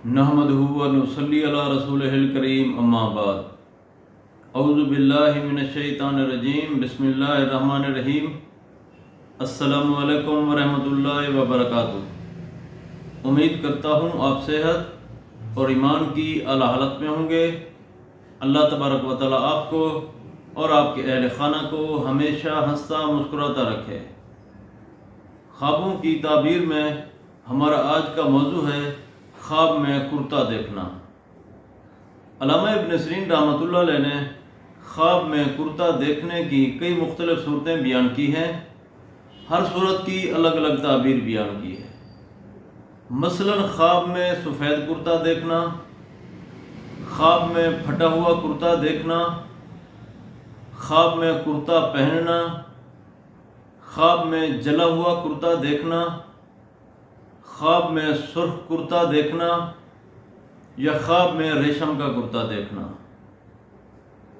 नहमदुहु व नुसल्ली अला रसूलिहिल करीम अम्मा बाद। औज़ु बिल्लाहि मिनश्शैतानिर रजीम बिस्मिल्लाहिर रहमानिर रहीम। अस्सलामु अलैकुम व रहमतुल्लाहि व बरकातुहू। उम्मीद करता हूँ आप सेहत और ईमान की आला हालत में होंगे। अल्लाह तबारक व तआला आपको और आपके अहल खाना को हमेशा हंसता मुस्कुराता रखे। ख्वाबों की ताबीर में हमारा आज का मौजू है ख्वाब में कुर्ता देखना। अल्लामा इब्न सीरीन रहमतुल्लाह अलैह ने ख्वाब में कुर्ता देखने की कई मुख्तलिफ सूरतें बयान की हैं। हर सूरत की अलग अलग ताबीर बयान की है। मसलन ख्वाब में सफ़ेद कुर्ता देखना, ख्वाब में फटा हुआ कुर्ता देखना, ख्वाब में कुर्ता पहनना, ख्वाब में जला हुआ कुर्ता देखना, ख्वाब में सुर्ख कुर्ता देखना या ख्वाब में रेशम का कुर्ता देखना।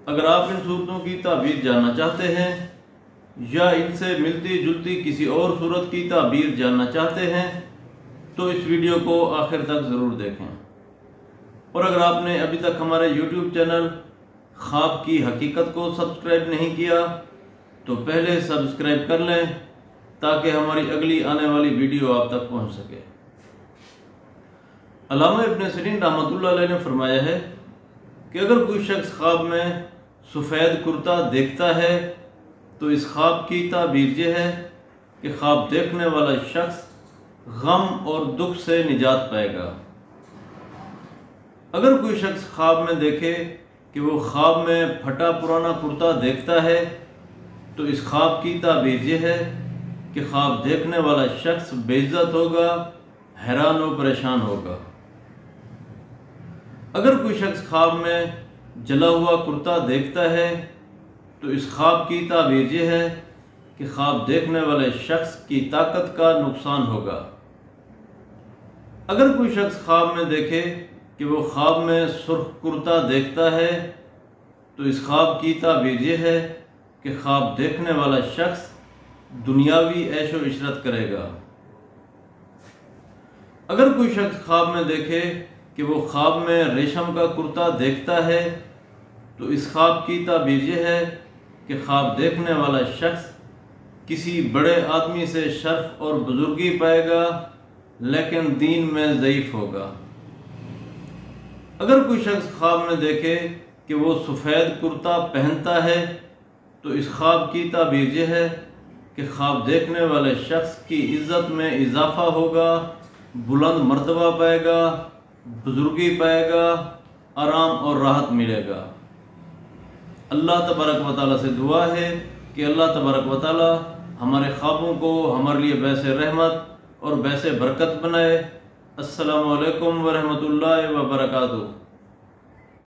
अगर आप इन सूरतों की ताबीर जानना चाहते हैं या इनसे मिलती जुलती किसी और सूरत की ताबीर जानना चाहते हैं तो इस वीडियो को आखिर तक ज़रूर देखें। और अगर आपने अभी तक हमारे YouTube चैनल ख्वाब की हकीकत को सब्सक्राइब नहीं किया तो पहले सब्सक्राइब कर लें ताकि हमारी अगली आने वाली वीडियो आप तक पहुंच सके। अल्लामा इब्न सीरीन रहमतुल्लाह अलैह ने फरमाया है कि अगर कोई शख्स ख्वाब में सफ़ेद कुर्ता देखता है तो इस ख्वाब की ताबीर ये है कि ख्वाब देखने वाला शख्स गम और दुख से निजात पाएगा। अगर कोई शख्स ख्वाब में देखे कि वो ख्वाब में फटा पुराना कुर्ता देखता है तो इस ख्वाब की ताबीर ये है कि ख्वाब देखने वाला शख्स बेइज्जत होगा, हैरान व परेशान होगा। अगर कोई शख्स ख्वाब में जला हुआ कुर्ता देखता है तो इस ख्वाब की ताबीर ये है कि ख्वाब देखने वाले शख्स की ताकत का नुकसान होगा। अगर कोई शख्स ख्वाब में देखे कि वो ख्वाब में सुर्ख कुर्ता देखता है तो इस ख्वाब की ताबीर ये है कि ख्वाब देखने वाला शख्स दुनियावी ऐशो इशरत करेगा। अगर कोई शख्स ख्वाब में देखे कि वो ख्वाब में रेशम का कुर्ता देखता है तो इस ख्वाब की ताबीर ये है कि ख्वाब देखने वाला शख्स किसी बड़े आदमी से शर्फ और बुजुर्गी पाएगा लेकिन दीन में ज़ईफ़ होगा। अगर कोई शख्स ख्वाब में देखे कि वो सफ़ेद कुर्ता पहनता है तो इस ख्वाब की ताबीर ये है कि ख्वाब देखने वाले शख्स की इज़्ज़त में इजाफ़ा होगा, बुलंद मर्तबा पाएगा, बुजुर्गी पाएगा, आराम और राहत मिलेगा। अल्लाह तबारक व तआला से दुआ है कि अल्लाह तबारक व तआला हमारे ख्वाबों को हमारे लिए वैसे रहमत और वैसे बरकत बनाए। अस्सलामु अलैकुम व रहमतुल्लाहि व बरकातुहू।